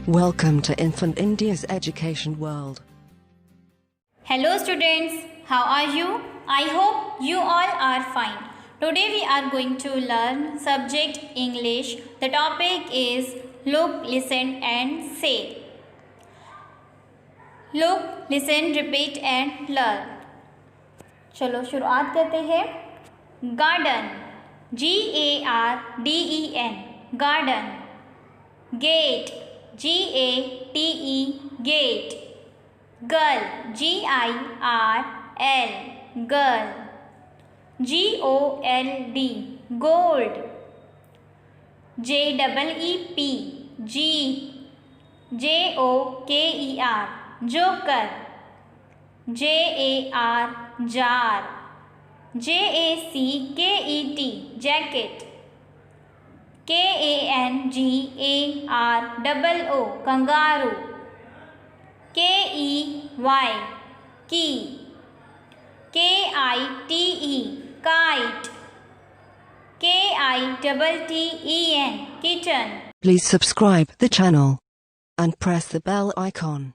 Welcome to Infant India's education world. Hello students, how are you? I hope you all are fine. Today we are going to learn subject English. The topic is look, listen and say. Look, listen, repeat and learn. चलो शुरुआत करते हैं. Garden, G-A-R-D-E-N, garden. Gate, G-A-T-E, gate. Girl, G-I-R-L, girl. G-O-L-D, gold. J-E-E-P, G. J-O-K-E-R, joker. J-A-R, jar. J-A-C-K-E-T, jacket. K-A-N-G-A-R-O-O, kangaroo. K-E-Y, key. K-I-T-E, kite. K-I-T-T-E-N, kitten. Please subscribe the channel and press the bell icon.